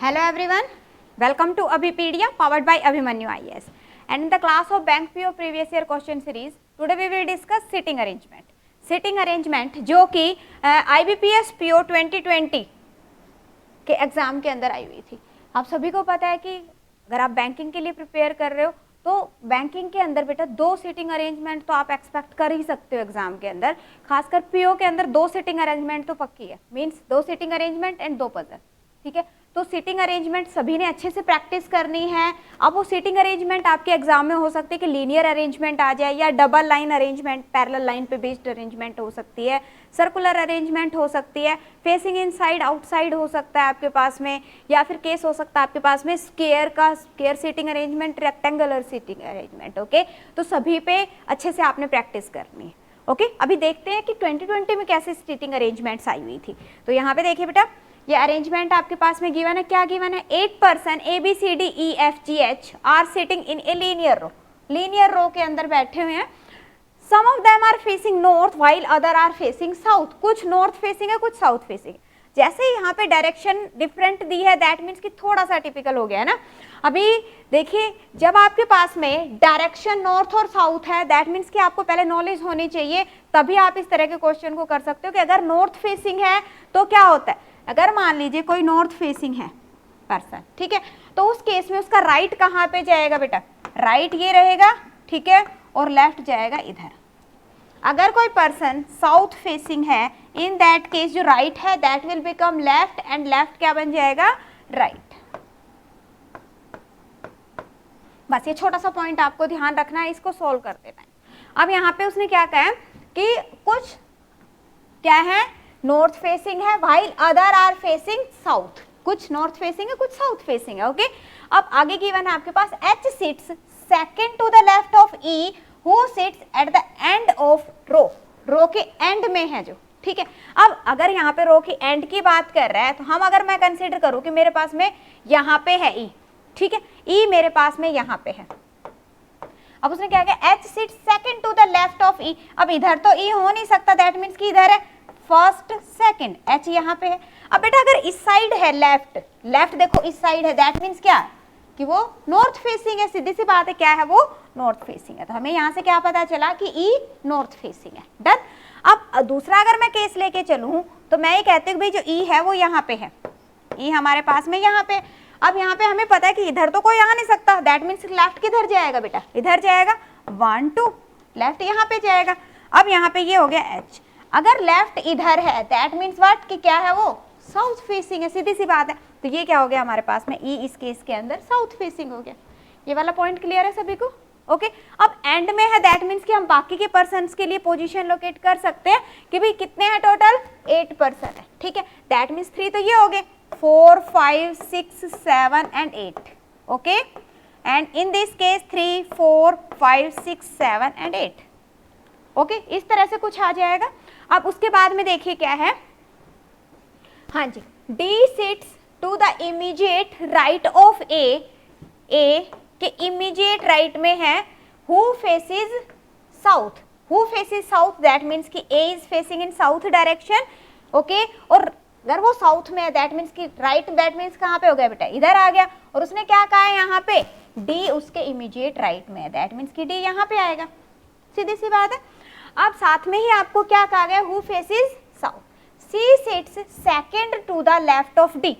Hello everyone, welcome to Abhipedia powered by Abhimanyu IAS. And in the class of Bank PO previous year question series, today we will discuss sitting arrangement. Sitting arrangement जो कि IBPS PO 2020 के exam के अंदर आई हुई थी। आप सभी को पता है कि अगर आप बैंकिंग के लिए प्रिपेयर कर रहे हो तो बैंकिंग के अंदर बेटा दो सीटिंग अरेंजमेंट तो आप एक्सपेक्ट कर ही सकते हो एग्जाम के अंदर, खासकर पीओ के अंदर दो सीटिंग अरेंजमेंट तो पक्की है, मींस दो सीटिंग अरेंजमेंट एंड दो पजल। ठीक है, तो सीटिंग अरेंजमेंट सभी ने अच्छे से प्रैक्टिस करनी है। अब वो सीटिंग अरेंजमेंट आपके एग्जाम में हो सकती है कि लीनियर अरेंजमेंट आ जाए या double line arrangement, parallel line पे बेस्ड अरेंजमेंट हो सकती है, सर्कुलर अरेंजमेंट हो सकती है, फेसिंग इनसाइड आउटसाइड हो सकता है आपके पास में, या फिर केस हो सकता है आपके पास में square seating arrangement, rectangular seating arrangement. Okay, तो सभी पे अच्छे से आपने प्रैक्टिस करनी है। ओके, अभी देखते हैं कि 2020 में कैसे सीटिंग अरेंजमेंट्स आई हुई थी। तो यहाँ पे देखिए बेटा, ये अरेंजमेंट आपके पास में गिवन है। क्या गिवन है? 8 person ABCDEFGH are sitting in a linear row. Linear row के अंदर बैठे हुए हैं। Some of them are facing north while other are facing south. कुछ नॉर्थ फेसिंग है, कुछ साउथ फेसिंग है। जैसे यहाँ पे डायरेक्शन डिफरेंट दी है, दैट मीन्स कि थोड़ा सा टिपिकल हो गया है ना। अभी देखिए, जब आपके पास में डायरेक्शन नॉर्थ और साउथ है, दैट मीन्स कि आपको पहले नॉलेज होनी चाहिए, तभी आप इस तरह के क्वेश्चन को कर सकते हो कि अगर नॉर्थ फेसिंग है तो क्या होता है। अगर मान लीजिए कोई नॉर्थ फेसिंग है पर्सन, ठीक है, तो उस केस में उसका राइट कहाँ पे जाएगा बेटा? राइट ये रहेगा, ठीक है, और लेफ्ट जाएगा इधर। अगर कोई पर्सन साउथ फेसिंग है, इन दैट केस जो राइट है that will become left and left क्या बन जाएगा? राइट। बस ये छोटा सा पॉइंट आपको ध्यान रखना है, इसको सोल्व कर देना है। अब यहाँ पे उसने क्या कहा कि कुछ क्या है, नॉर्थ फेसिंग है, while other are facing south. कुछ नॉर्थ फेसिंग है, कुछ साउथ फेसिंग है। ओके, अब आगे गिवन है आपके पास H sits second to the left of E who sits at the end of row. Row के एंड में है जो, ठीक है। अब अगर यहाँ पे रो की एंड की बात कर रहा है तो हम अगर मैं कंसीडर करूँ कि मेरे पास में यहाँ पे है E, ठीक है, E मेरे पास में यहाँ पे है। अब उसने क्या किया, H sits second to the left of E। अब इधर तो E हो नहीं सकता, दैट मीन्स कि इधर है फर्स्ट सेकंड, H यहाँ पे है। अब बेटा अगर इस साइड है लेफ्ट, लेफ्ट देखो इस साइड है, दैट मीन्स क्या कि वो नॉर्थ फेसिंग है। सीधी सी बात है, क्या है वो? नॉर्थ फेसिंग है। तो हमें यहाँ से क्या पता चला कि E नॉर्थ फेसिंग है। डन। अब दूसरा अगर मैं केस लेके चलूँ तो मैं ये कहती हूँ भाई जो E है वो यहाँ पे है, E हमारे पास में यहाँ पे। अब यहाँ पे हमें पता है कि इधर तो कोई आ नहीं सकता, दैट मीन्स लेफ्ट किधर जाएगा बेटा? इधर जाएगा। 1 2 लेफ्ट यहाँ पे जाएगा। अब यहाँ पे ये हो गया H। अगर लेफ्ट इधर है दैट मीन्स व्हाट कि क्या है वो? साउथ फेसिंग है। सीधी सी बात है। तो ये क्या हो गया हमारे पास में? E इस केस के अंदर साउथ फेसिंग हो गया। ये वाला पॉइंट क्लियर है सभी को? ओके, अब एंड में है, दैट मीन्स कि हम बाकी के पर्सन्स के लिए पोजीशन लोकेट कर सकते हैं कि भाई कितने हैं टोटल? 8 पर्सन है, ठीक है। दैट मीन्स 3 तो ये हो गए, 4 5 6 7 and 8। Okay, and in this case 3 4 5 6 7 and 8। Okay, इस तरह से कुछ आ जाएगा। अब उसके बाद में देखिए क्या है, हाँ जी, D sits to the immediate right of A के इमीडिएट राइट में है who faces south. Who faces south that means कि A is facing in south direction. Okay, और अगर वो साउथ में है दैट मीन्स कि राइट, दैट मीन्स कहाँ पे हो गया बेटा? इधर आ गया। और उसने क्या कहा है यहाँ पे? D उसके इमीडिएट राइट में है, दैट मीन्स कि D यहाँ पे आएगा। सीधी सी बात है। अब साथ में ही आपको क्या कहा गया? Who faces south. C sits second to the left of D।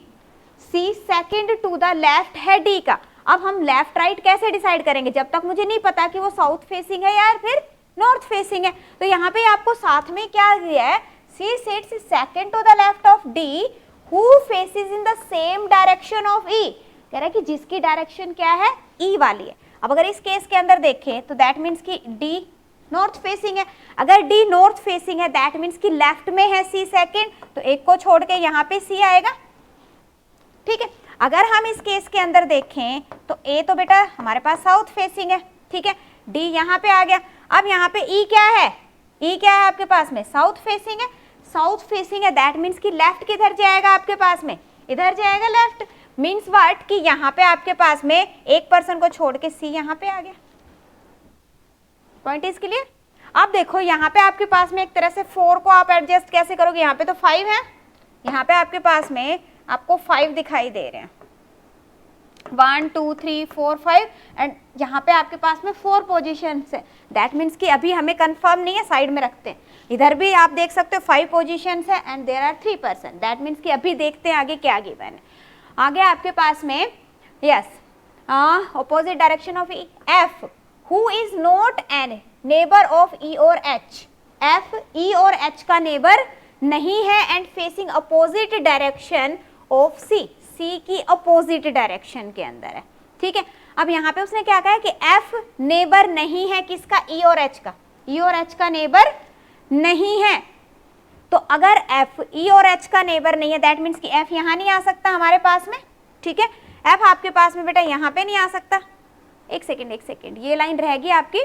C second to the left है D का। अब हम लेफ्ट राइट कैसे डिसाइड करेंगे जब तक मुझे नहीं पता कि वो साउथ फेसिंग है या फिर नॉर्थ फेसिंग है। तो यहाँ पे आपको साथ में क्या दिया है? C sits second to the left of D who faces in the same direction of E। कह रहा है कि जिसकी डायरेक्शन क्या है? E वाली है। अब अगर इस केस के अंदर देखें तो दैट मीन्स कि D नॉर्थ फेसिंग है। अगर D नॉर्थ फेसिंग है दैट मीन्स कि लेफ्ट में है C सेकंड, तो एक को छोड़ के यहाँ पे C आएगा, ठीक है। अगर हम इस केस के अंदर देखें तो A तो बेटा हमारे पास साउथ फेसिंग है, ठीक है, D यहाँ पे आ गया। अब यहाँ पे E क्या है? E क्या है आपके पास में? साउथ फेसिंग है। साउथ फेसिंग है दैट मीन्स कि लेफ्ट किधर जाएगा आपके पास में? इधर जाएगा लेफ्ट। मीन्स व्हाट कि यहाँ पे आपके पास में एक पर्सन को छोड़ के C यहाँ पे आ गया। Point is clear? अब देखो यहाँ पे आपके पास में एक तरह से 4 को आप एडजस्ट कैसे करोगे? यहाँ पे तो 5 है, यहाँ पे आपके पास में आपको 5 दिखाई दे रहे हैं, 1 2 3 4 5 एंड यहाँ पे आपके पास में 4 पोजीशंस है। दैट मीन्स कि अभी हमें कंफर्म नहीं है, साइड में रखते हैं। इधर भी आप देख सकते हो 5 पोजीशंस है and there are 3%। That means कि अभी देखते हैं आगे क्या गिवन है। आगे आपके पास में is opposite direction of F who is not an neighbour of E और एच। एफ ई और एच का नेबर नहीं है and facing opposite direction of C. C की अपोजिट डायरेक्शन के अंदर है। ठीक है, अब यहाँ पे उसने क्या कहा है कि एफ नेबर नहीं है किसका, ई और एच का। ई और एच का नेबर नहीं है, तो अगर एफ ई और एच का नेबर नहीं है दैट मीन्स कि एफ यहाँ नहीं आ सकता हमारे पास में। ठीक है, एफ आपके पास में बेटा यहाँ पे नहीं आ सकता। एक सेकेंड, ये लाइन रहेगी आपकी।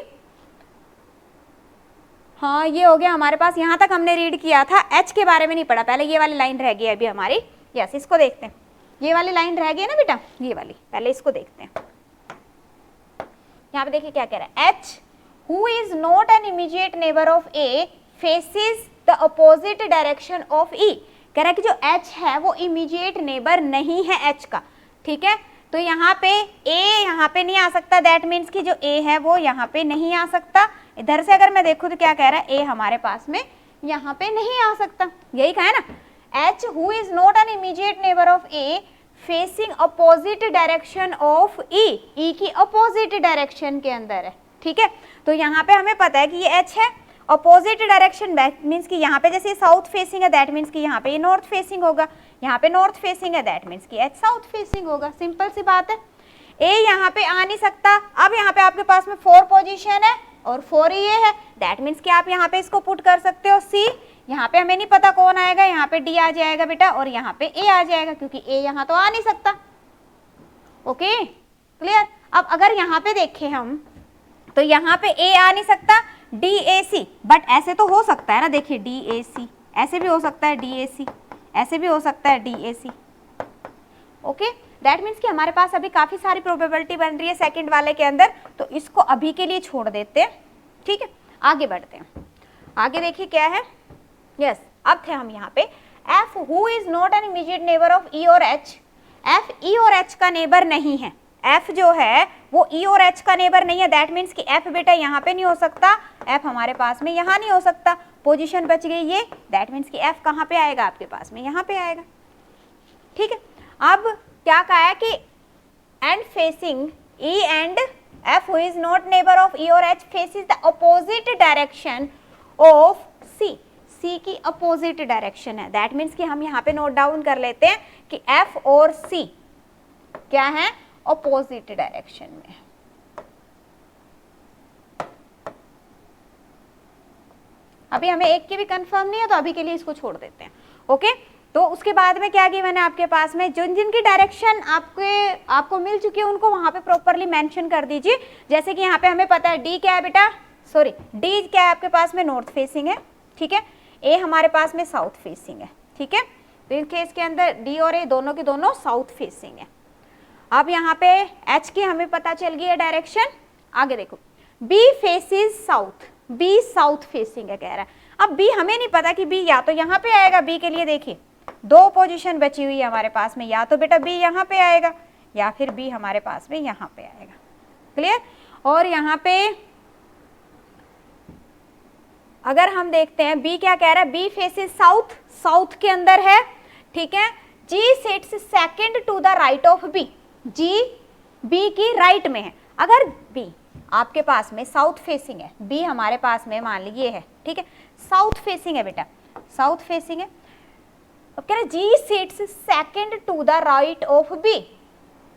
हाँ ये हो गया हमारे पास, यहाँ तक हमने रीड किया था, एच के बारे में नहीं पढ़ा, पहले ये वाली लाइन रह गई अभी हमारी। यस, इसको देखते हैं, ये वाली लाइन रह गई ना बेटा, ये वाली पहले इसको देखते हैं। यहाँ पे देखिए क्या कह रहा है, H who is not an immediate neighbour of A faces the opposite direction of E. कह रहा है कि जो एच है वो इमीडिएट नेबर नहीं है एच का। ठीक है, तो यहाँ पे ए यहाँ पे नहीं आ सकता, दैट मीन्स कि जो ए है वो यहाँ पे नहीं आ सकता। इधर से अगर मैं देखूँ तो क्या कह रहा है, ए हमारे पास में यहाँ पे नहीं आ सकता, यही कहा है ना। H who is not an immediate neighbour of A facing opposite direction of E. E की अपोजिट डायरेक्शन के अंदर है। ठीक है, तो यहाँ पे हमें पता है कि ये एच है, अपोजिट डायरेक्शन मीन्स कि यहाँ पे जैसे साउथ फेसिंग है दैट मीन्स कि यहाँ पे ये नॉर्थ फेसिंग होगा, यहाँ पे नॉर्थ फेसिंग है दैट मीन्स कि एच साउथ फेसिंग होगा। सिंपल सी बात है। ए यहाँ पे आ नहीं सकता। अब यहाँ पे आपके पास में 4 पोजीशन है और 4 ही ये है, दैट मीन्स कि आप यहाँ पे इसको पुट कर सकते हो सी। यहाँ पे हमें नहीं पता कौन आएगा, यहाँ पे डी आ जाएगा बेटा और यहाँ पे ए आ जाएगा, क्योंकि ए यहाँ तो आ नहीं सकता। Okay clear. अब अगर यहाँ पे देखें हम तो यहाँ पे ए आ नहीं सकता, डी ए सी, बट ऐसे तो हो सकता है ना, देखिए डी ए सी, ऐसे भी हो सकता है डी ए सी, ऐसे भी हो सकता है D A C. Okay, that means कि हमारे पास अभी काफी सारी प्रोबेबिलिटी बन रही है सेकंड वाले के अंदर, तो इसको अभी के लिए छोड़ देते हैं। ठीक है, आगे बढ़ते हैं। आगे देखिए क्या है। यस, अब थे हम यहाँ पे F who is not an immediate neighbour of E और एच। एफ ई और एच का नेबर नहीं है, एफ जो है वो ई और एच का नेबर नहीं है, दैट मीन्स कि एफ बेटा यहाँ पे नहीं हो सकता, एफ हमारे पास में यहाँ नहीं हो सकता। पोजीशन बच गई ये, दैट मीन्स कि एफ कहाँ पे आएगा आपके पास में, यहाँ पे आएगा। ठीक है, अब क्या कहा है कि and facing E and F who is not neighbour of E और H faces the opposite direction of C. C की अपोजिट डायरेक्शन है, दैट मीन्स कि हम यहाँ पे नोट डाउन कर लेते हैं कि एफ और सी क्या है, अपोजिट डायरेक्शन में। अभी हमें एक की भी कंफर्म नहीं है तो अभी के लिए इसको छोड़ देते हैं। ओके, तो उसके बाद में क्या गिवन है आपके पास में, जिन जिनकी डायरेक्शन आपको मिल चुकी है उनको वहां पे प्रॉपरली मेंशन कर दीजिए। जैसे कि यहाँ पे हमें पता है डी क्या है बेटा, सॉरी डी क्या है आपके पास में, नॉर्थ फेसिंग है। ठीक है, ए हमारे पास में साउथ फेसिंग है। ठीक है, तो इस केस के अंदर डी और ए दोनों के दोनों साउथ फेसिंग है। अब यहाँ पे एच की हमें पता चल गई है डायरेक्शन। आगे देखो, B faces south, B south facing है कह रहा है। अब बी हमें नहीं पता कि बी या तो यहाँ पे आएगा, बी के लिए देखिए 2 पोजीशन बची हुई है हमारे पास में, या तो बेटा बी यहाँ पे आएगा या फिर बी हमारे पास में यहाँ पे आएगा। क्लियर। और यहाँ पे अगर हम देखते हैं बी क्या कह रहा है, बी फेसिस साउथ, साउथ के अंदर है। ठीक है, G sits second to the right of B, G B की राइट में है। अगर बी आपके पास में साउथ फेसिंग है, बी हमारे पास में मान लीजिए है, ठीक है साउथ फेसिंग है बेटा, साउथ फेसिंग है। अब कह रहे G sits second to the right of B,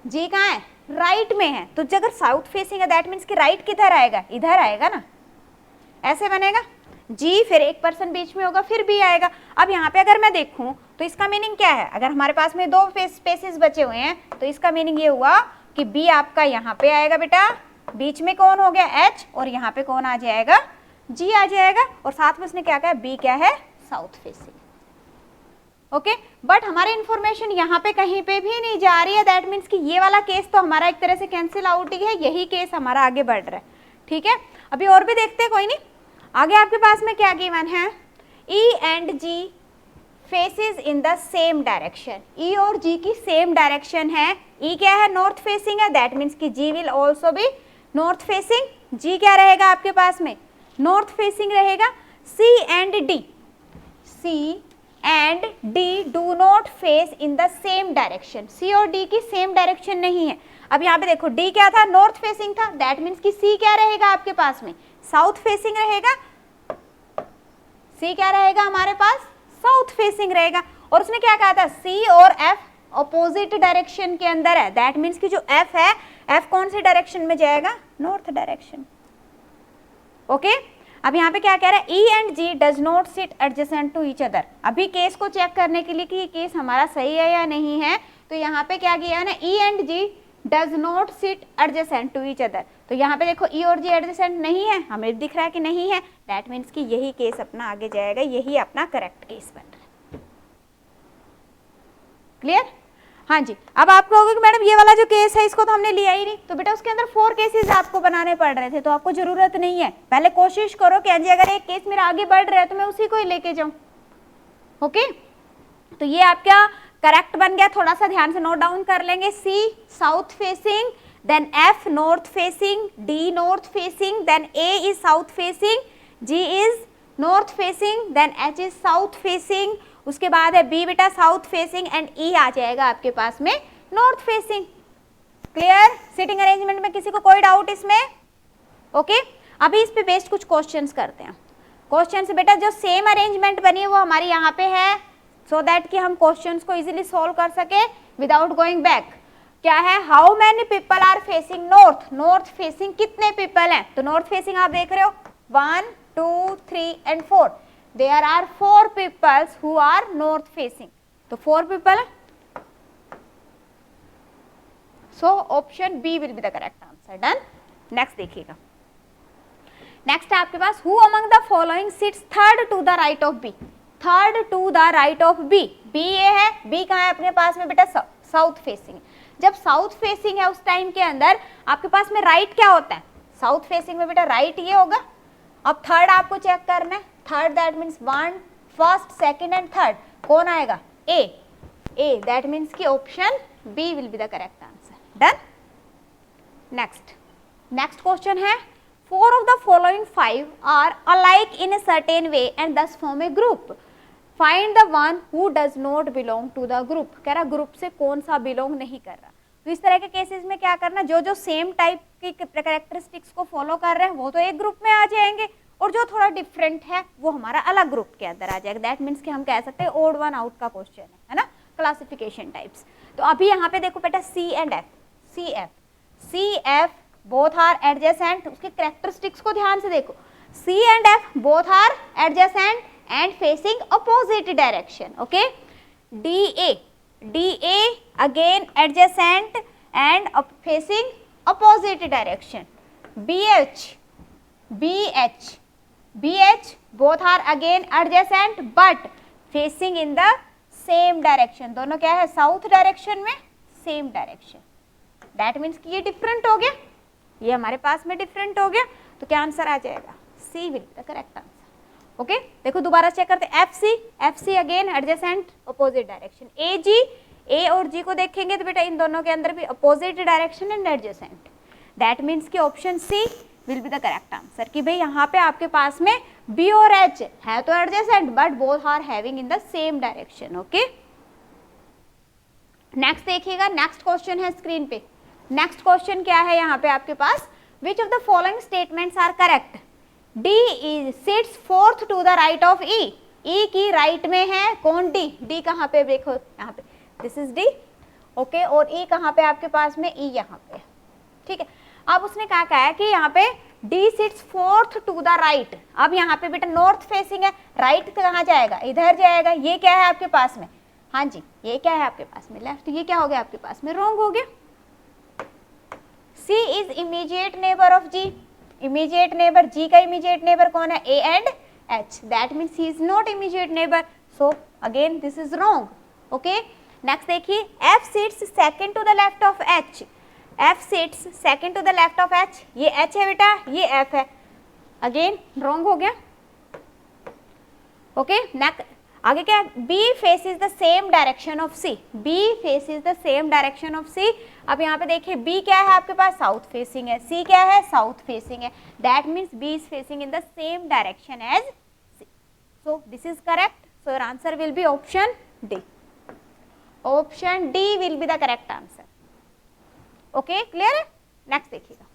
G कहाँ है, राइट में है। तो अगर साउथ फेसिंग है दैट मीन्स कि राइट किधर आएगा, इधर आएगा ना, ऐसे बनेगा जी, फिर 1% बीच में होगा, फिर बी आएगा। अब यहाँ पे अगर मैं देखूं तो इसका मीनिंग क्या है, अगर हमारे पास में 2 स्पेसेस बचे हुए हैं तो इसका मीनिंग ये हुआ कि बी आपका यहाँ पे आएगा बेटा, बीच में कौन हो गया एच, और यहाँ पे कौन आ जाएगा, जी आ जाएगा। और साथ में उसने क्या कहा, बी क्या है, साउथ फेसिंग। ओके, बट हमारी इंफॉर्मेशन यहाँ पे कहीं पे भी नहीं जा रही है, दैट मीन्स कि ये वाला केस तो हमारा एक तरह से कैंसिल आउट ही है, यही केस हमारा आगे बढ़ रहा है। ठीक है, अभी और भी देखते हैं, कोई नहीं। आगे आपके पास में क्या गिवन है, E and G faces in the same direction, E और जी की सेम डायरेक्शन है, ई क्या है नॉर्थ फेसिंग है, दैट मीन्स कि G will also be north facing, G क्या रहेगा आपके पास में नॉर्थ फेसिंग रहेगा। C and D, C and D do not face in the same direction, C और डी की सेम डायरेक्शन नहीं है। अब यहाँ पे देखो डी क्या था नॉर्थ फेसिंग था, दैट मीन्स कि सी क्या रहेगा आपके पास में साउथ फेसिंग रहेगा, सी क्या रहेगा हमारे पास साउथ फेसिंग रहेगा। और उसने क्या कहा था सी और एफ अपोजिट डायरेक्शन के अंदर है, दैट मीन्स कि जो एफ है, एफ कौन से डायरेक्शन में जाएगा नॉर्थ डायरेक्शन। ओके अब यहाँ पे क्या कह रहा है E and G does not sit adjacent to each other. अभी केस को चेक करने के लिए कि ये केस हमारा सही है या नहीं है, तो यहाँ पे क्या किया है ना E and G does not sit adjacent to each other. तो यहाँ पे देखो ई और जी एडजेसेंट नहीं है, हमें दिख रहा है कि नहीं है, दैट मीन्स कि यही केस अपना आगे जाएगा, यही अपना करेक्ट केस बन रहा है। क्लियर? हाँ जी। अब आप कहोगे कि मैडम ये वाला जो केस है इसको तो हमने लिया ही नहीं, तो बेटा उसके अंदर 4 केसेस आपको बनाने पड़ रहे थे, तो आपको जरूरत नहीं है। पहले कोशिश करो कि जी अगर एक केस मेरा आगे बढ़ रहा है तो मैं उसी को ही लेके जाऊं। ओके तो ये आपका करेक्ट बन गया, थोड़ा सा ध्यान से नोट डाउन कर लेंगे। C south facing, then F north facing, D north facing, then A is south facing, G is north facing, then H is south facing, उसके बाद है बी बेटा साउथ फेसिंग एंड ई आ जाएगा आपके पास में north facing. Clear? Sitting arrangement में किसी को कोई डाउट इसमें? ओके अभी इस पे बेस्ड कुछ क्वेश्चंस करते हैं। क्वेश्चंस बेटा जो सेम अरेंजमेंट बनी है वो हमारी यहाँ पे है, सो दैट कि हम क्वेश्चंस को इजीली सॉल्व कर सके विदाउट गोइंग बैक। क्या है how many people are facing north, north facing कितने पीपल हैं, तो नॉर्थ फेसिंग आप देख रहे हो 1 2 3 and 4, there are 4 peoples who are north facing, तो 4 people, so option B will be the correct answer. Done. Next देखिएगा, नेक्स्ट है आपके पास who among the following sits third to the right of B, third to the right of B, B ये है, B कहाँ है अपने पास में बेटा साउथ फेसिंग। जब साउथ फेसिंग है उस टाइम के अंदर आपके पास में राइट क्या होता है, साउथ फेसिंग में बेटा राइट ये होगा। अब थर्ड आपको चेक करना है, third that means 1 first second and third कौन आएगा ए, ए दैट मीन्स कि option B will be the correct answer. Done. Next question है 4 of the following 5 are alike in a certain way and thus form a group, find the one who does not belong to the group। कह रहा group से कौन सा belong नहीं कर रहा। तो इस तरह के केसेस में क्या करना, जो जो सेम टाइप की कैरेक्टरिस्टिक्स को फॉलो कर रहे हैं वो तो एक ग्रुप में आ जाएंगे, और जो थोड़ा डिफरेंट है वो हमारा अलग ग्रुप के अंदर आ जाएगा। दैट मीन्स कि हम कह सकते हैं ओड वन आउट का क्वेश्चन है ना, क्लासिफिकेशन टाइप्स। तो अभी यहाँ पे देखो बेटा C and F, C F both are adjacent, उसके कैरेक्टरिस्टिक्स को ध्यान से देखो, C and F both are adjacent and facing opposite direction. Okay D A again adjacent and facing opposite direction. B H both are again adjacent but facing in the same direction, दोनों क्या है south direction में same direction. That means कि ये different हो गया, ये हमारे पास में डिफरेंट हो गया, तो क्या आंसर आ जाएगा C will the correct answer. Okay देखो दोबारा चेक करते हैं, F C again adjacent opposite direction, A G A और जी को देखेंगे तो बेटा इन दोनों के अंदर भी opposite direction and adjacent. That means कि option C will be the correct answer, कि भाई यहाँ पे आपके पास में बी और एच है तो adjacent but both are having in the same direction. Okay next देखिएगा, नेक्स्ट क्वेश्चन है स्क्रीन पे। नेक्स्ट क्वेश्चन क्या है यहाँ पे आपके पास, which of the following statements are correct, D is sits fourth to the right of E, E की राइट में है कौन डी कहाँ पे देखो यहाँ पे दिस इज डी। ओके और ई कहाँ पे आपके पास में ई यहाँ पे, ठीक है। अब उसने क्या कहा है कि यहाँ पे D sits fourth to the right, अब यहाँ पे बेटा नॉर्थ फेसिंग है, राइट कहाँ जाएगा इधर जाएगा, ये क्या है आपके पास में, हाँ जी ये क्या है आपके पास में लेफ्ट, ये क्या हो गया आपके पास में रॉन्ग हो गया। C is immediate neighbour of G, immediate neighbour G का इमीडिएट नेबर कौन है A and H, that means he is not immediate neighbor, so again this is wrong। okay next देखिए F sits second to the left of H, F sits second to the left of H, ये H है बेटा ये F है, again wrong हो गया। okay next आगे क्या है, B faces the same direction of C, B faces the same direction of C. अब यहाँ पे देखिए बी क्या है आपके पास, साउथ फेसिंग है, सी क्या है, साउथ फेसिंग है, that means B is facing in the same direction as C, so this is correct. So your answer will be option D, option D will be the correct answer. Okay clear है, next देखिएगा।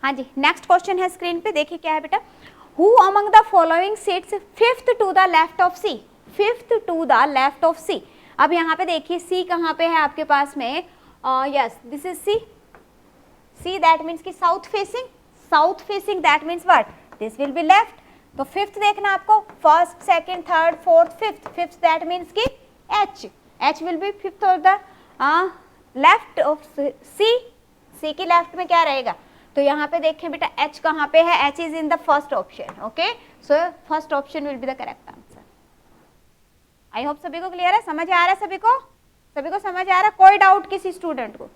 हाँ जी, next question है screen पे, देखिए क्या है बेटा, Who among the following sits fifth to the left of C? Fifth to the left of C. अब यहाँ पे देखिए C कहाँ पे है आपके पास में, yes this is C. C that means कि south facing, south facing that means what? This will be left. तो fifth देखना आपको, first, second, third, fourth, fifth. Fifth that means कि H. H will be fifth of the left of C. C की left में क्या रहेगा, तो यहाँ पे देखें बेटा H कहाँ पे है, H is in the first option. Okay, so first option will be the correct answer. I hope सभी को क्लियर है, समझ आ रहा है सभी को, सभी को समझ आ रहा है, कोई डाउट किसी स्टूडेंट को?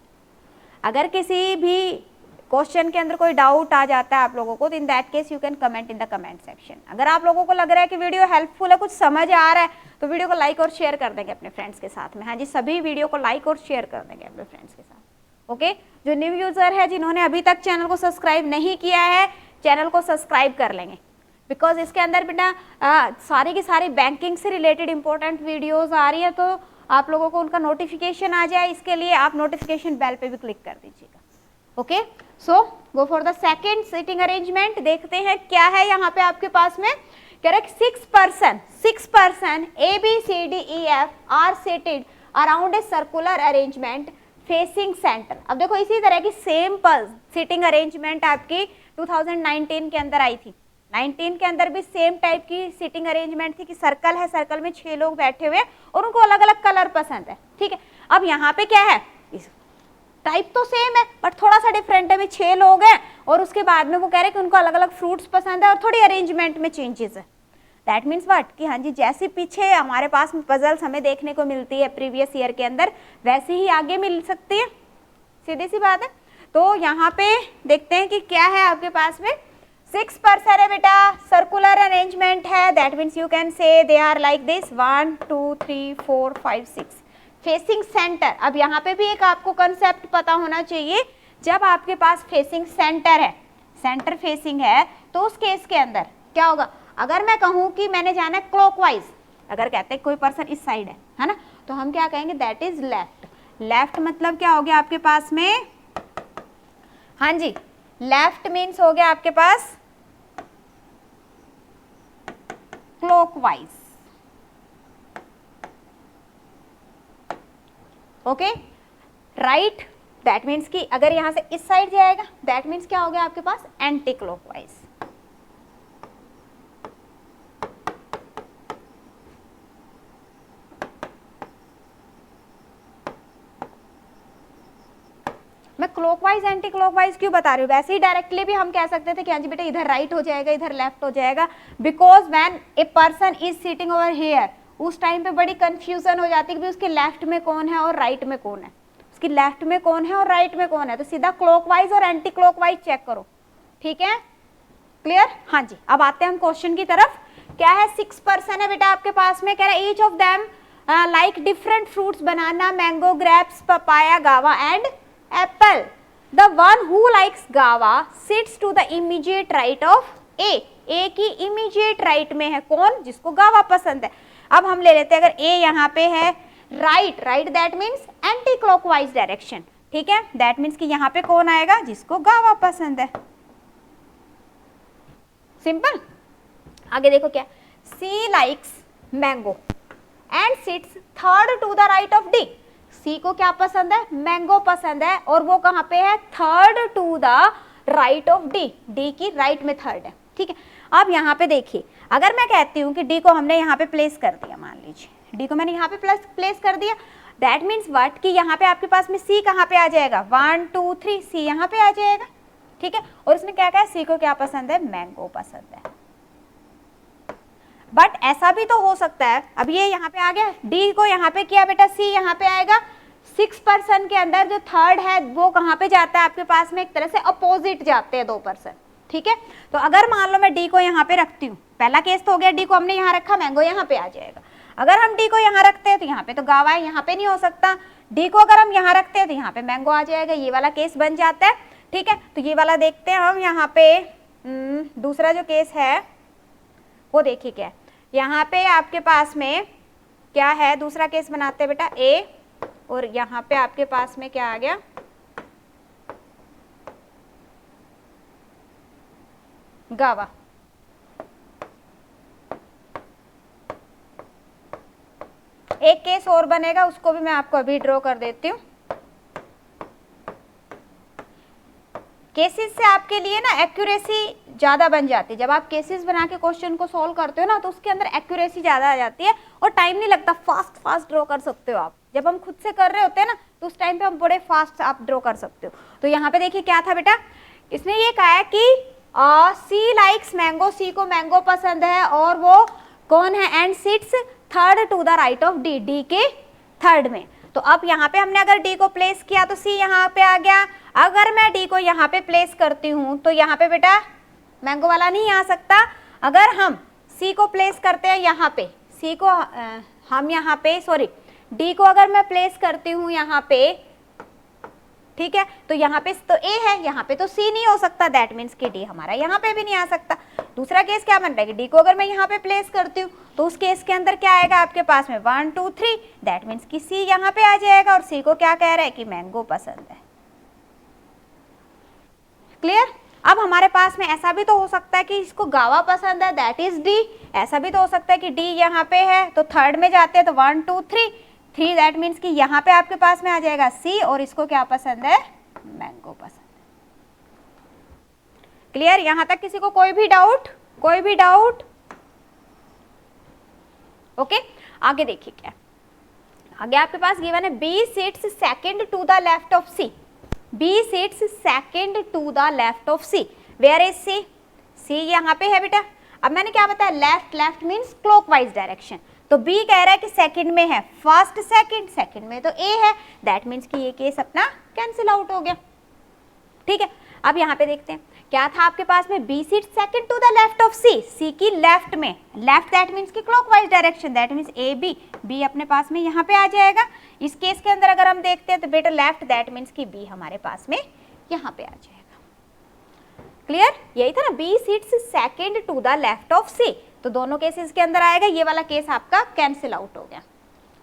अगर किसी भी क्वेश्चन के अंदर कोई डाउट आ जाता है आप लोगों को, तो in that case you can comment in the comment section. अगर आप लोगों को लग रहा है कि वीडियो हेल्पफुल है, कुछ समझ आ रहा है, तो वीडियो को लाइक और शेयर कर देंगे अपने फ्रेंड्स के साथ में। हाँ जी, सभी वीडियो को लाइक और शेयर कर देंगे अपने फ्रेंड्स के साथ। ओके, जो न्यू यूजर है, जिन्होंने अभी तक चैनल को सब्सक्राइब नहीं किया है, चैनल को सब्सक्राइब कर लेंगे, बिकॉज इसके अंदर बेटा सारी की सारी बैंकिंग से रिलेटेड इंपॉर्टेंट वीडियोस आ रही है, तो आप लोगों को उनका नोटिफिकेशन आ जाए, इसके लिए आप नोटिफिकेशन बेल पे भी क्लिक कर दीजिएगा। Okay, so go for the second sitting arrangement. देखते हैं क्या है यहाँ पे आपके पास में, correct 6 person A B C D E F are seated around a circular arrangement facing centre. अब देखो इसी तरह की सेम सीटिंग अरेंजमेंट आपकी 2019 के अंदर आई थी। 19 के अंदर भी सेम टाइप की सीटिंग अरेंजमेंट थी कि सर्कल है, सर्कल में 6 लोग बैठे हुए और उनको अलग अलग कलर पसंद है। ठीक है, अब यहाँ पे क्या है, टाइप तो सेम है बट थोड़ा सा डिफरेंट है, भी 6 लोग हैं और उसके बाद में वो कह रहे हैं कि उनको अलग अलग फ्रूट्स पसंद है और थोड़ी अरेंजमेंट में चेंजेस है। दैट मीन्स व्हाट कि हाँ जी, जैसे पीछे हमारे पास में पजल्स हमें देखने को मिलती है प्रीवियस ईयर के अंदर, वैसे ही आगे मिल सकती है, सीधी सी बात है। तो यहाँ पे देखते हैं कि क्या है आपके पास में, 6 पर्सन है बेटा, सर्कुलर अरेंजमेंट है, that means you can say they are like this 1 2 3 4 5 6 facing centre. अब यहाँ पे भी एक आपको कंसेप्ट पता होना चाहिए, जब आपके पास फेसिंग सेंटर है, सेंटर फेसिंग है, तो उस केस के अंदर क्या होगा, अगर मैं कहूं कि मैंने जाना है क्लॉकवाइज, अगर कहते हैं कोई पर्सन इस साइड है ना, तो हम क्या कहेंगे, दैट इज लेफ्ट। लेफ्ट मतलब क्या हो गया आपके पास में, हाँ जी, लेफ्ट मीन्स हो गया आपके पास clockwise. Okay, right that means कि अगर यहां से इस साइड जाएगा, दैट मीन्स क्या हो गया आपके पास, एंटी क्लॉकवाइज। मैं क्लॉकवाइज एंटी क्लॉकवाइज क्यों बता रही हूँ, वैसे ही डायरेक्टली भी हम कह सकते थे कि हाँ जी बेटा इधर राइट हो जाएगा, इधर लेफ्ट हो जाएगा, because when a person is sitting over here, उस टाइम पे बड़ी कंफ्यूजन हो जाती है कि उसके लेफ्ट में कौन है और राइट में कौन है, उसकी लेफ्ट में कौन है और राइट में कौन है, तो सीधा क्लॉकवाइज और एंटी क्लॉकवाइज चेक करो। ठीक है, क्लियर? हाँ जी, अब आते हैं हम क्वेश्चन की तरफ। क्या है, 6 पर्सन है बेटा आपके पास में, कह रहा है each of them like different fruits, banana, mango, grapes, papaya, guava and apple. The one who likes guava sits to the immediate right of A. A की immediate right में है कौन, जिसको गावा पसंद है। अब हम ले लेते हैं, अगर A यहाँ पे है right, right that means anti clockwise direction. ठीक है, दैट मीन्स कि यहाँ पे कौन आएगा, जिसको गावा पसंद है। सिंपल। आगे देखो क्या, C likes mango and sits third to the right of D. सी को क्या पसंद है, मैंगो पसंद है, और वो कहाँ पे है, third to the right of D, D की राइट में थर्ड है। ठीक है, अब यहाँ पे देखिए, अगर मैं कहती हूँ कि डी को हमने यहाँ पे प्लेस कर दिया, मान लीजिए डी को मैंने यहाँ पे प्लेस कर दिया, दैट मीन्स व्हाट कि यहाँ पे आपके पास में सी कहाँ पे आ जाएगा, 1 2 3 सी यहाँ पे आ जाएगा। ठीक है, और उसने क्या कहा, सी को क्या पसंद है, मैंगो पसंद है। बट ऐसा भी तो हो सकता है, अब ये यहाँ पे आ गया, डी को यहाँ पे किया बेटा, सी यहाँ पे आएगा। 6 पर्सन के अंदर जो थर्ड है वो कहाँ पे जाता है आपके पास में, एक तरह से अपोजिट जाते हैं 2 पर्सन। ठीक है। तो अगर मान लो मैं डी को यहाँ पे रखती हूँ, पहला केस तो हो गया डी को हमने यहाँ रखा, मैंगो यहाँ पे आ जाएगा। अगर हम डी को यहाँ रखते हैं तो यहाँ पे तो गावा है, यहाँ पे नहीं हो सकता। डी को अगर हम यहाँ रखते हैं तो यहाँ पे मैंगो आ जाएगा, ये वाला केस बन जाता है। ठीक है, तो ये वाला देखते हैं हम यहाँ पे। दूसरा जो केस है वो देखिए क्या है, यहाँ पे आपके पास में क्या है, दूसरा केस बनाते हैं बेटा ए, और यहाँ पे आपके पास में क्या आ गया, गावा। एक केस और बनेगा, उसको भी मैं आपको अभी ड्रॉ कर देती हूँ। केसेस से आपके लिए ना एक्यूरेसी ज्यादा बन जाती है। जब आप केसेस बना के क्वेश्चन को सॉल्व करते हो ना, तो उसके अंदर एक्यूरेसी ज्यादा आ जाती है और टाइम नहीं लगता, फास्ट ड्रॉ कर सकते हो आप। जब हम खुद से कर रहे होते हैं ना, तो उस टाइम पे हम बड़े फास्ट आप ड्रॉ कर सकते हो। तो यहाँ पे देखिए क्या था बेटा, इसने ये कहा है कि सी लाइक्स मैंगो, सी को मैंगो पसंद है और वो कौन है, and sits third to the right of D, D के थर्ड में। तो अब यहाँ पे हमने अगर डी को प्लेस किया तो सी यहाँ पे आ गया। अगर मैं डी को यहाँ पे प्लेस करती हूँ तो यहाँ पे बेटा मैंगो वाला नहीं आ सकता। अगर हम सी को प्लेस करते हैं यहाँ पे, सी को हम यहाँ पे सॉरी डी को अगर मैं प्लेस करती हूँ यहाँ पे, ठीक है, तो यहाँ पे तो ए है, यहाँ पे तो सी नहीं हो सकता, दैट मीन्स कि डी हमारा यहाँ पे भी नहीं आ सकता। दूसरा केस क्या बन रहा है कि डी को अगर मैं यहाँ पे प्लेस करती हूँ तो उस केस के अंदर क्या आएगा आपके पास में 1 2 3, दैट मीन्स कि सी यहाँ पे आ जाएगा और सी को क्या कह रहा है कि मैंगो पसंद है। क्लियर। अब हमारे पास में ऐसा भी तो हो सकता है कि इसको गावा पसंद है, दैट इज डी। ऐसा भी तो हो सकता है कि डी यहाँ पे है तो थर्ड में जाते हैं तो 1 2 3, दैट मीन्स कि यहाँ पे आपके पास में आ जाएगा सी और इसको क्या पसंद है, मैंगो पसंद है। क्लियर। यहां तक किसी को कोई भी डाउट, कोई भी डाउट? ओके, आगे देखिए क्या आगे आपके पास गिवन है, B sits second to the left of C, B sits second to the left of C, where is C, C यहाँ पे है बेटा। अब मैंने क्या बताया, left, left means clockwise direction, तो बी कह रहा है कि सेकंड में है, फर्स्ट सेकंड, सेकंड में तो ए है, दैट मीन्स कि ये केस अपना कैंसिल आउट हो गया। ठीक है, अब यहाँ पे देखते हैं क्या था आपके पास में, B seat second to the left of C, C की लेफ्ट में, लेफ्ट दैट मीन्स की clockwise direction, that means A B, B अपने पास में यहाँ पे आ जाएगा। इस केस के अंदर अगर हम देखते हैं तो बेटा लेफ्ट दैट मीन्स की बी हमारे पास में यहाँ पे आ जाएगा। क्लियर, यही था ना, B seats second to the left of C, तो दोनों केसेस के अंदर आएगा, ये वाला केस आपका कैंसिल आउट हो गया।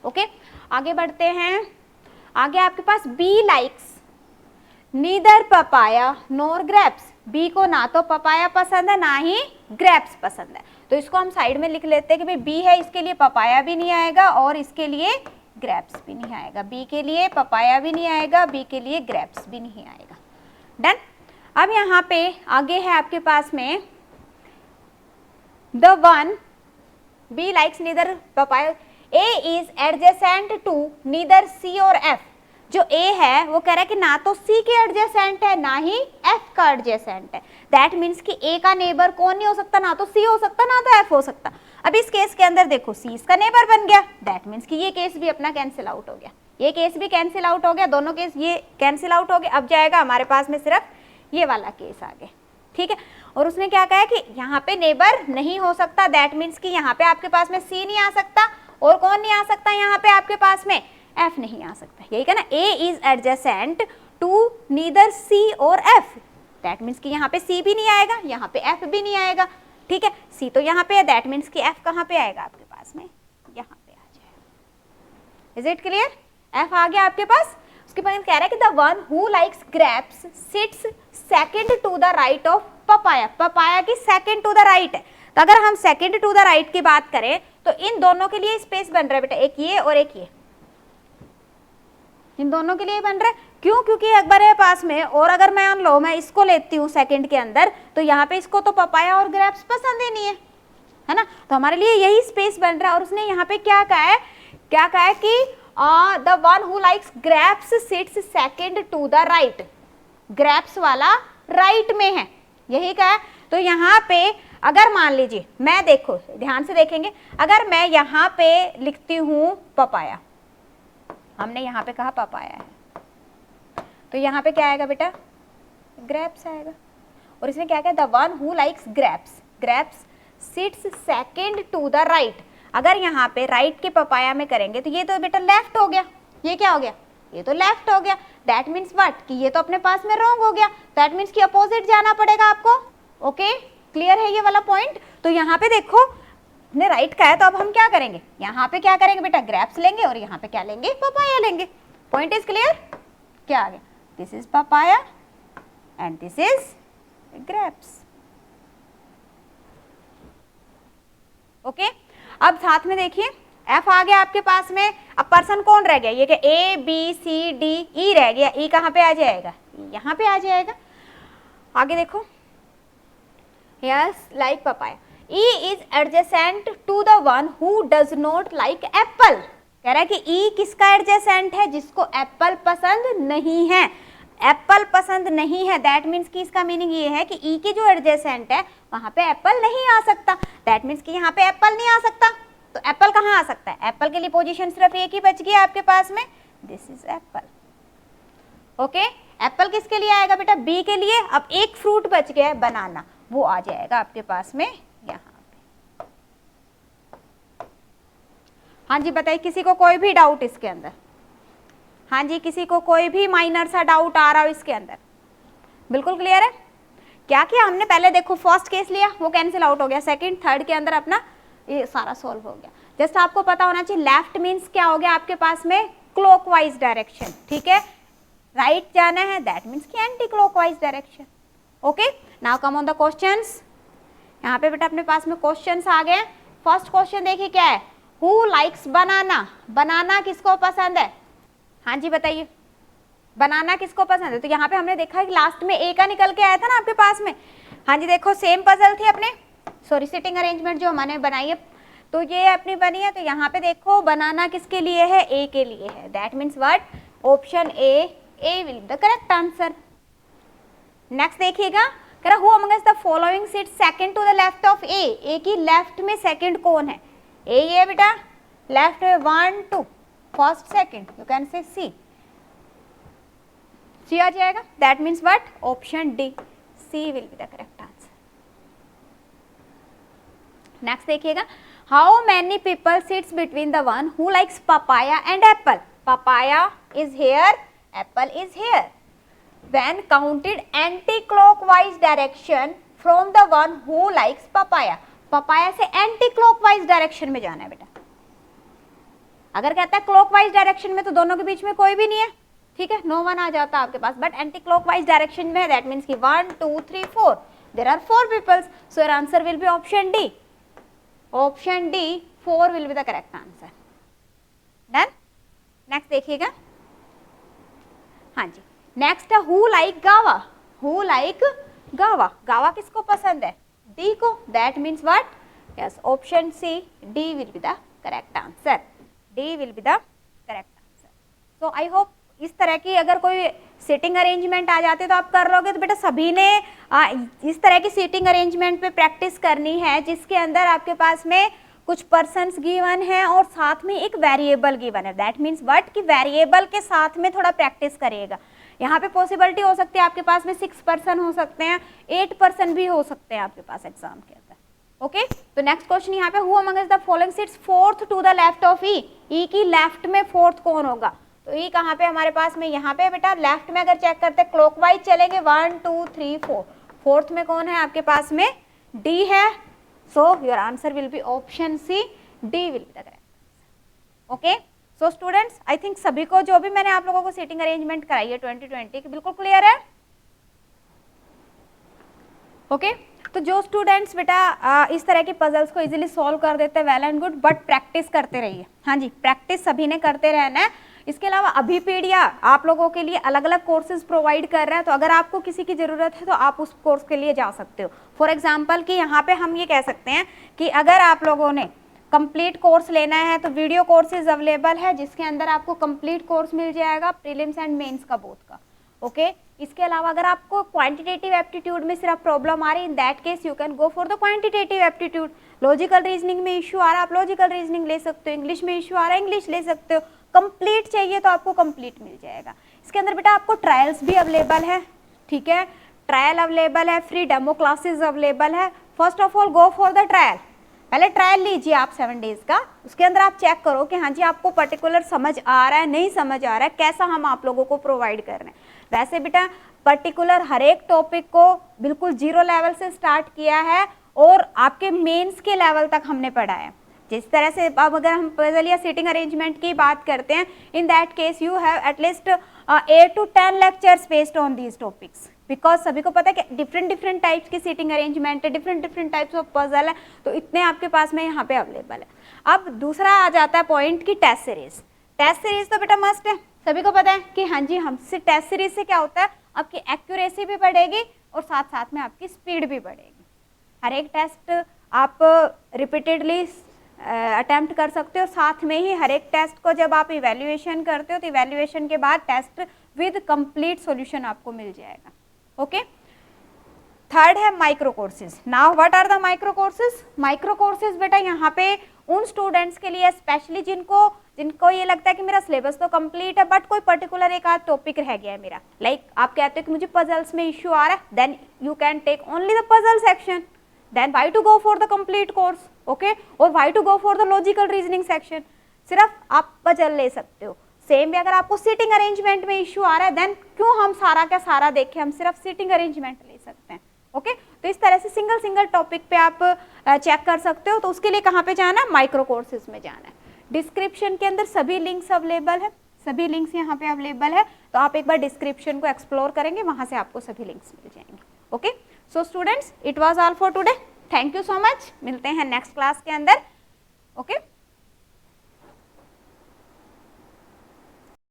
ओके, आगे बढ़ते हैं। आगे आपके पास बी लाइक्स नीदर पपाया नोर ग्रेप्स, बी को ना तो पपाया पसंद है ना ही ग्रेप्स पसंद है, तो इसको हम साइड में लिख लेते हैं कि भाई बी है, इसके लिए पपाया भी नहीं आएगा और इसके लिए ग्रेप्स भी नहीं आएगा, बी के लिए पपाया भी नहीं आएगा, बी के लिए ग्रेप्स भी नहीं आएगा। डन। अब यहाँ पे आगे है आपके पास में the one B likes neither papaya, A is adjacent to neither C और F, जो A है वो कह रहा है कि ना तो C के एडजेसेंट है ना ही F का एडजेसेंट है, दैट मीन्स कि A का नेबर कौन नहीं हो सकता, ना तो C हो सकता ना तो F हो सकता। अब इस केस के अंदर देखो C इसका नेबर बन गया, दैट मीन्स कि ये केस भी अपना कैंसिल आउट हो गया, ये केस भी कैंसिल आउट हो गया, दोनों केस ये कैंसिल आउट हो गए। अब जाएगा हमारे पास में सिर्फ ये वाला केस आगे। ठीक है, और उसने क्या कहा कि यहाँ पे नेबर नहीं हो सकता, दैट मीन्स कि यहाँ पे आपके पास में C नहीं आ सकता और कौन नहीं आ सकता, यहाँ पे आपके पास में F नहीं आ सकता। यही कहा ना, A is adjacent to neither C और F, दैट मीन्स कि यहाँ पे C भी नहीं आएगा, यहाँ पे F भी नहीं आएगा। ठीक है, C तो यहाँ पे है, दैट मीन्स कि F कहाँ पे आएगा आपके पास में, यहाँ पे आ जाएगा। Is it clear? F आ गया आपके पास। उसके बाद कह रहा है कि the one who likes grapes sits second to the right of papaya, papaya की सेकंड टू द राइट है, तो अगर हम सेकंड टू द राइट की बात करें तो इन दोनों के लिए स्पेस बन रहा है बेटा, एक ये और एक ये, इन दोनों के लिए बन रहा है। क्यों? क्योंकि अकबर है पास में, और अगर मैं मान लो मैं इसको लेती हूँ सेकंड के अंदर, तो यहाँ पे इसको तो पपाया और ग्रेप्स पसंद ही नहीं है ना, तो हमारे लिए यही स्पेस बन रहा है। और उसने यहाँ पे क्या कहा है, क्या कहा है कि the one who likes grapes sits second to the right, grapes वाला राइट में है, यही कहा है। तो यहाँ पे अगर मान लीजिए मैं, देखो ध्यान से देखेंगे, अगर मैं यहाँ पे लिखती हूँ पपाया, हमने यहाँ पे कहा पपाया है, तो यहाँ पे क्या आएगा बेटा, ग्रेप्स आएगा। और इसमें क्या क्या, the one who likes grapes, grapes sits second to the right. अगर यहाँ पे राइट के पपाया में करेंगे तो ये तो बेटा लेफ्ट हो गया, ये क्या हो गया, ये तो लेफ्ट हो गया। दैट मीन्स व्हाट, कि ये तो अपने पास में रॉन्ग हो गया, दैट मीन्स कि अपोजिट जाना पड़ेगा आपको। ओके क्लियर है ये वाला पॉइंट। तो यहाँ पे देखो ने राइट का है, तो अब हम क्या करेंगे, यहाँ पे क्या करेंगे बेटा, ग्रेप्स लेंगे और यहाँ पे क्या लेंगे, पपाया लेंगे। पॉइंट इज क्लियर, क्या आ गया, this is papaya and this is grapes. Okay अब साथ में देखिए एफ आ गया आपके पास में, अब पर्सन कौन रह गया, ये क्या ए बी सी डी ई रह गया, ई कहाँ पे आ जाएगा, यहाँ पे आ जाएगा। आगे देखो, yes like papaya, E is adjacent to the one who does not like apple. कह रहा है कि ई किसका एडजेसेंट है, जिसको एप्पल पसंद नहीं है, एप्पल पसंद नहीं है। दैट मीन्स कि इसका मीनिंग ये है कि ई की जो एडजेसेंट है वहां पे एप्पल नहीं आ सकता। दैट मीन्स कि यहाँ पे एप्पल नहीं आ सकता, तो एप्पल कहाँ आ सकता है, एप्पल के लिए पोजीशन सिर्फ एक ही बच गई आपके पास में, this is Apple. Okay Apple किसके लिए आएगा बेटा, बी के लिए। अब एक फ्रूट बच गया है बनाना, वो आ जाएगा आपके पास में यहाँ पे। हाँ जी बताइए, किसी को कोई भी डाउट इसके अंदर, हाँ जी किसी को कोई भी माइनर सा डाउट आ रहा हो इसके अंदर, बिल्कुल क्लियर है। क्या किया हमने, पहले देखो फर्स्ट केस लिया, वो कैंसिल आउट हो गया, सेकंड थर्ड के अंदर अपना ये सारा सॉल्व हो गया। जस्ट आपको पता होना चाहिए लेफ्ट मीन्स क्या हो गया आपके पास में, क्लॉकवाइज डायरेक्शन, ठीक है, राइट जाना है दैट मीन्स कि anti clockwise direction. Okay now come on the questions. यहाँ पे बेटा अपने पास में क्वेश्चंस आ गए। फर्स्ट क्वेश्चन देखिए क्या है, हु लाइक्स बनाना, बनाना किसको पसंद है, हाँ जी बताइए बनाना किसको पसंद है। तो यहाँ पे हमने देखा कि लास्ट में ए का निकल के आया था ना आपके पास में, हाँ जी देखो सेम पजल थी अपने, सॉरी सिटिंग अरेंजमेंट जो हमने बनाई है तो ये अपनी बनी है। तो यहाँ पे देखो बनाना किसके लिए है, ए के लिए है, that means what, option A will the correct answer. Next देखिएगा, कह रहा who amongst the following sit second to the left of A, A की लेफ्ट में सेकंड कौन है, ए ये बेटा लेफ्ट में 1 2 फर्स्ट सेकंड, यू कैन से सी आ जाएगा, that means what, option D C will be the correct answer. Next देखिएगा, how many people sits between the one who likes papaya and apple, papaya is here apple is here, when counted anti clockwise direction from the one who likes papaya, papaya से anti clockwise direction में जाना है बेटा। अगर कहता है clockwise direction में तो दोनों के बीच में कोई भी नहीं है, ठीक है, नो वन आ जाता आपके पास, बट एंटी क्लॉकवाइज डायरेक्शन में है, दैट मीन्स कि 1 2 3 4 there are 4 peoples, so your answer will be option D, option D 4 will be the correct answer. Done. Next देखिएगा, हाँ जी नेक्स्ट है who like guava, who like guava, guava किसको पसंद है, डी को, that means what, yes option C D will be the correct answer, D will be the correct answer. So I hope इस तरह की अगर कोई सीटिंग अरेंजमेंट आ जाते तो आप कर लोगे। तो बेटा सभी ने इस तरह की सीटिंग अरेंजमेंट पे प्रैक्टिस करनी है, जिसके अंदर आपके पास में कुछ पर्सन्स गिवन है और साथ में एक वेरिएबल गिवन है, दैट मीन्स व्हाट, कि वेरिएबल के साथ में थोड़ा प्रैक्टिस करिएगा। यहाँ पे पॉसिबिलिटी हो सकती है आपके पास में 6 पर्सन हो सकते हैं, 8 पर्सन भी हो सकते हैं आपके पास एग्जाम के अंदर। ओके तो नेक्स्ट क्वेश्चन यहाँ पे, who amongst the following sits fourth to the left of E, E की लेफ्ट में फोर्थ कौन होगा, तो ई कहाँ पे हमारे पास में, यहाँ पे बेटा लेफ्ट में अगर चेक करते हैं क्लॉकवाइज चलेंगे 1 2 3 4, फोर्थ में कौन है आपके पास में, डी है, so your answer will be option C, D will be the correct answer. Okay so students I think सभी को जो भी मैंने आप लोगों को सीटिंग अरेंजमेंट कराई है 2020 की बिल्कुल क्लियर है। ओके तो जो स्टूडेंट्स बेटा इस तरह की पजल्स को इजीली सॉल्व कर देते हैं, well and good, but practice करते रहिए। हाँ जी प्रैक्टिस सभी ने करते रहना है। इसके अलावा अभिपीडिया आप लोगों के लिए अलग अलग कोर्सेज प्रोवाइड कर रहा है, तो अगर आपको किसी की ज़रूरत है तो आप उस कोर्स के लिए जा सकते हो। फॉर एग्जांपल कि यहाँ पे हम ये कह सकते हैं कि अगर आप लोगों ने कंप्लीट कोर्स लेना है तो वीडियो कोर्सेज अवेलेबल है, जिसके अंदर आपको कंप्लीट कोर्स मिल जाएगा प्रीलिम्स एंड मेंस का बोथ का। ओके इसके अलावा अगर आपको क्वांटिटेटिव एप्टीट्यूड में सिर्फ प्रॉब्लम आ रही, in that case you can go for the quantitative aptitude. Logical reasoning में इशू आ रहा है, आप लॉजिकल रीजनिंग ले सकते हो, इंग्लिश में इशू आ रहा है, इंग्लिश ले सकते हो, कंप्लीट चाहिए तो आपको कंप्लीट मिल जाएगा। इसके अंदर बेटा आपको ट्रायल्स भी अवेलेबल है, ठीक है, ट्रायल अवेलेबल है, फ्री डेमो क्लासेस अवेलेबल है। First of all go for the trial, पहले ट्रायल लीजिए आप 7 डेज का, उसके अंदर आप चेक करो कि हाँ जी आपको पर्टिकुलर समझ आ रहा है, नहीं समझ आ रहा है, कैसा हम आप लोगों को प्रोवाइड कर रहे हैं। वैसे बेटा पर्टिकुलर हर एक टॉपिक को बिल्कुल 0 लेवल से स्टार्ट किया है और आपके मेंस के लेवल तक हमने पढ़ा है। जिस तरह से अब अगर हम पजल या सीटिंग अरेंजमेंट की बात करते हैं, in that case you have at least 8 to 10 lectures based on these topics, because सभी को पता है कि डिफरेंट टाइप्स की सीटिंग अरेंजमेंट है, डिफरेंट टाइप्स ऑफ पजल है, तो इतने आपके पास में यहाँ पे अवेलेबल है। अब दूसरा आ जाता है पॉइंट की टेस्ट सीरीज। टेस्ट सीरीज तो बेटा मस्ट है, सभी को पता है कि हाँ जी हमसे टेस्ट सीरीज से क्या होता है, आपकी एक्यूरेसी भी बढ़ेगी और साथ साथ में आपकी स्पीड भी बढ़ेगी। हर एक टेस्ट आप रिपीटेडली अटेम्प्ट कर सकते हो, साथ में ही हर एक टेस्ट को जब आप इवैल्यूएशन करते हो तो इवैल्यूएशन के बाद टेस्ट विद कंप्लीट सॉल्यूशन आपको मिल जाएगा। ओके, थर्ड है micro courses. Now what are the micro courses? Micro courses बेटा यहाँ पे उन स्टूडेंट्स के लिए स्पेशली जिनको ये लगता है कि मेरा सिलेबस तो कंप्लीट है बट कोई पर्टिकुलर एक आध टॉपिक रह गया है मेरा, लाइक आप कहते हो कि मुझे पजल्स में इश्यू आ रहा है, then you can take only the puzzle section, then why to go for the complete course, okay, or why to go for the logical reasoning section, सिर्फ आप पजल ले सकते हो। सेम भी अगर आपको सीटिंग अरेंजमेंट में इश्यू आ रहा है, देन क्यों हम सारा का सारा देखें, हम सिर्फ सीटिंग अरेंजमेंट ले सकते हैं। ओके, तो इस तरह से सिंगल टॉपिक पे आप चेक कर सकते हो। तो उसके लिए कहाँ पे जाना है? माइक्रो कोर्सेज में जाना है। डिस्क्रिप्शन के अंदर सभी लिंक्स अवेलेबल है, सभी लिंक्स यहाँ पे अवेलेबल है, तो आप एक बार डिस्क्रिप्शन को एक्सप्लोर करेंगे, वहाँ से आपको सभी लिंक्स मिल जाएंगे। Okay, so students it was all for today, thank you so much, मिलते हैं नेक्स्ट क्लास के अंदर। ओके।